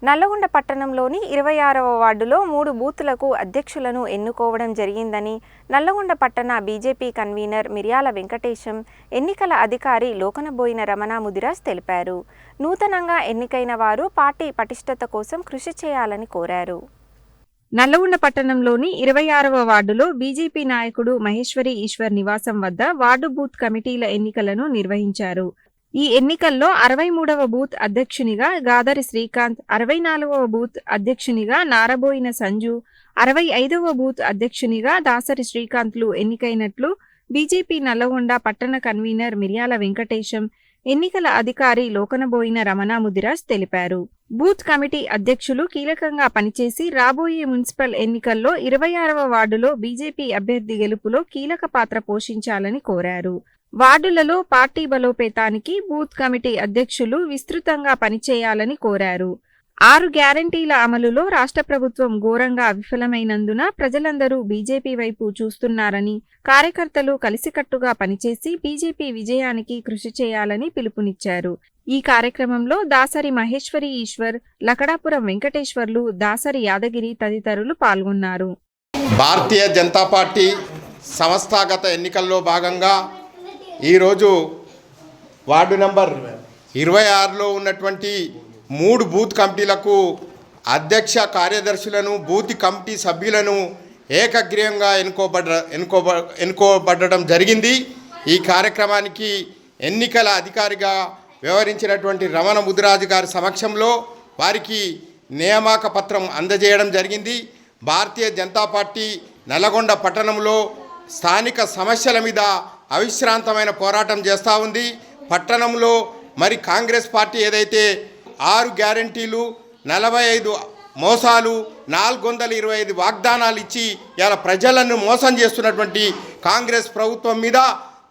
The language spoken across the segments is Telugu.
నల్లగొండ పట్టణంలోని 26వ వార్డులో 3 బూతులకు అధ్యక్షులను ఎన్నుకోవడం జరిగిందని నల్లగొండ పట్టణ బీజేపీ కన్వీనర్ మిర్యాల వెంకటేశం, ఎన్నికల అధికారి లోకనబోయిన రమణ ముదిరాజ్ తెలిపారు. నూతనంగా ఎన్నికైన వారు పార్టీ పటిష్టత కోసం కృషి చేయాలని కోరారు. నల్లగొండ పట్టణంలోని 26వ వార్డులో బీజేపీ నాయకుడు మహేశ్వరి ఈశ్వర్ నివాసం వద్ద వార్డు బూత్ కమిటీల ఎన్నికలను నిర్వహించారు. ఈ ఎన్నికల్లో 63వ బూత్ అధ్యక్షునిగా గాదరి శ్రీకాంత్, 64వ బూత్ అధ్యక్షునిగా నారబోయిన సంజు, 65వ బూత్ అధ్యక్షునిగా దాసరి శ్రీకాంత్లు ఎన్నికైనట్లు బీజేపీ నల్లగొండ పట్టణ కన్వీనర్ మిర్యాల వెంకటేశం, ఎన్నికల అధికారి లోకనబోయిన రమణ ముదిరాజ్ తెలిపారు. బూత్ కమిటీ అధ్యక్షులు కీలకంగా పనిచేసి రాబోయే మున్సిపల్ ఎన్నికల్లో 26వ వార్డులో బీజేపీ అభ్యర్థి గెలుపులో కీలక పాత్ర పోషించాలని కోరారు. వార్డులలో పార్టీ బలోపేతానికి బూత్ కమిటీ అధ్యక్షులు విస్తృతంగా పనిచేయాలని కోరారు. 6 గ్యారంటీల అమలులో రాష్ట్ర ప్రభుత్వం ఘోరంగా విఫలమైనందున ప్రజలందరూ బీజేపీ వైపు చూస్తున్నారని, కార్యకర్తలు కలిసికట్టుగా పనిచేసి బీజేపీ విజయానికి కృషి చేయాలని పిలుపునిచ్చారు. ఈ కార్యక్రమంలో దాసరి మహేశ్వరి ఈశ్వర్, లకడాపురం వెంకటేశ్వర్లు, దాసరి యాదగిరి తదితరులు పాల్గొన్నారు. భారతీయ జనతా పార్టీ సంస్థాగత ఎన్నికల్లో భాగంగా ఈరోజు వార్డు నంబర్ 26లో ఉన్నటువంటి 3 బూత్ కమిటీలకు అధ్యక్ష కార్యదర్శులను, బూత్ కమిటీ సభ్యులను ఏకగ్రీవంగా ఎన్నుకోబడడం జరిగింది. ఈ కార్యక్రమానికి ఎన్నికల అధికారిగా వ్యవహరించినటువంటి రమణ ముదిరాజు గారి సమక్షంలో వారికి నియామక పత్రం అందజేయడం జరిగింది. భారతీయ జనతా పార్టీ నల్లగొండ పట్టణంలో స్థానిక సమస్యల మీద అవిశ్రాంతమైన పోరాటం చేస్తూ ఉంది. పట్టణంలో మరి కాంగ్రెస్ పార్టీ ఏదైతే 6 గ్యారంటీలు, 45 మోసాలు, 425 వాగ్దానాలు ఇచ్చి ఇలా ప్రజలను మోసం చేస్తున్నటువంటి కాంగ్రెస్ ప్రభుత్వం మీద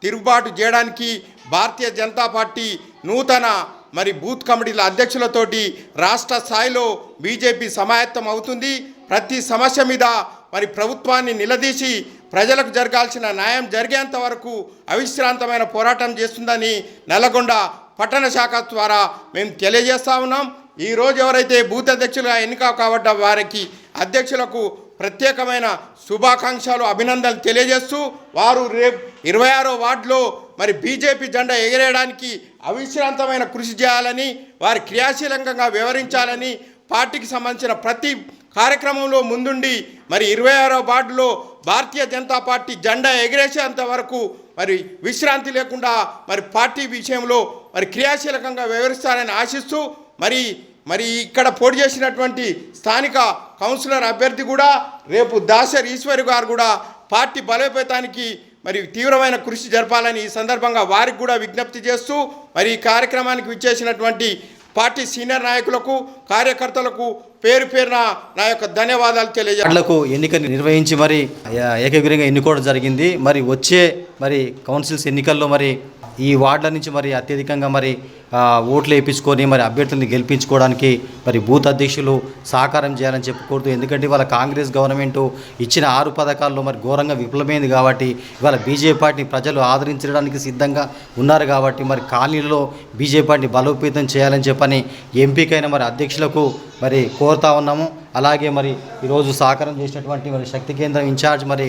తిరుగుబాటు చేయడానికి భారతీయ జనతా పార్టీ నూతన మరి బూత్ కమిటీల అధ్యక్షులతోటి రాష్ట్ర స్థాయిలో బీజేపీ సమాయత్తం అవుతుంది. ప్రతి సమస్య మీద మరి ప్రభుత్వాన్ని నిలదీసి ప్రజలకు జరగాల్సిన న్యాయం జరిగేంత వరకు అవిశ్రాంతమైన పోరాటం చేస్తుందని నల్లగొండ పట్టణ శాఖ ద్వారా మేము తెలియజేస్తూ ఉన్నాం. ఈరోజు ఎవరైతే బూత్ అధ్యక్షులుగా ఎన్నిక కాబడ్డ వారికి అధ్యక్షులకు ప్రత్యేకమైన శుభాకాంక్షలు, అభినందనలు తెలియజేస్తూ వారు రేపు 26వ వార్డులో మరి బీజేపీ జెండా ఎగరేయడానికి అవిశ్రాంతమైన కృషి చేయాలని, వారి క్రియాశీలంగా వ్యవహరించాలని, పార్టీకి సంబంధించిన ప్రతి కార్యక్రమంలో ముందుండి మరి 26వ వార్డులో భారతీయ జనతా పార్టీ జెండా ఎగిరేసేంత వరకు మరి విశ్రాంతి లేకుండా మరి పార్టీ విషయంలో మరి క్రియాశీలకంగా వ్యవహరిస్తారని ఆశిస్తూ మరి ఇక్కడ పోటీ చేసినటువంటి స్థానిక కౌన్సిలర్ అభ్యర్థి కూడా రేపు దాసరి ఈశ్వరి గారు కూడా పార్టీ బలోపేతానికి మరి తీవ్రమైన కృషి జరపాలని ఈ సందర్భంగా వారికి కూడా విజ్ఞప్తి చేస్తూ మరి ఈ కార్యక్రమానికి విచ్చేసినటువంటి పార్టీ సీనియర్ నాయకులకు, కార్యకర్తలకు పేరు పేరున నా యొక్క ధన్యవాదాలు తెలియజేయాలకు ఎన్నిక నిర్వహించి మరి ఏకగ్రీవంగా ఎన్నుకోవడం జరిగింది. మరి వచ్చే కౌన్సిల్స్ ఎన్నికల్లో మరి ఈ వార్డుల నుంచి మరి అత్యధికంగా మరి ఓట్లు వేయించుకొని మరి అభ్యర్థుల్ని గెలిపించుకోవడానికి మరి బూత్ అధ్యక్షులు సహకారం చేయాలని చెప్పుకోవద్దు. ఎందుకంటే ఇవాళ కాంగ్రెస్ గవర్నమెంట్ ఇచ్చిన 6 పథకాల్లో మరి ఘోరంగా విఫలమైంది కాబట్టి ఇవాళ బీజేపీ పార్టీని ప్రజలు ఆదరించడానికి సిద్ధంగా ఉన్నారు కాబట్టి మరి కాలనీలో బీజేపీ పార్టీని బలోపేతం చేయాలని చెప్పని ఎంపికైన మరి అధ్యక్షులకు మరి కోరుతా ఉన్నాము. అలాగే మరి ఈరోజు సహకారం చేసినటువంటి మరి శక్తి కేంద్రం ఇన్ఛార్జ్ మరి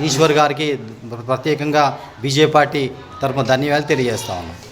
ఈశ్వర్ గారికి ప్రత్యేకంగా బీజేపీ పార్టీ తరఫున ధన్యవాదాలు తెలియజేస్తా ఉన్నాం.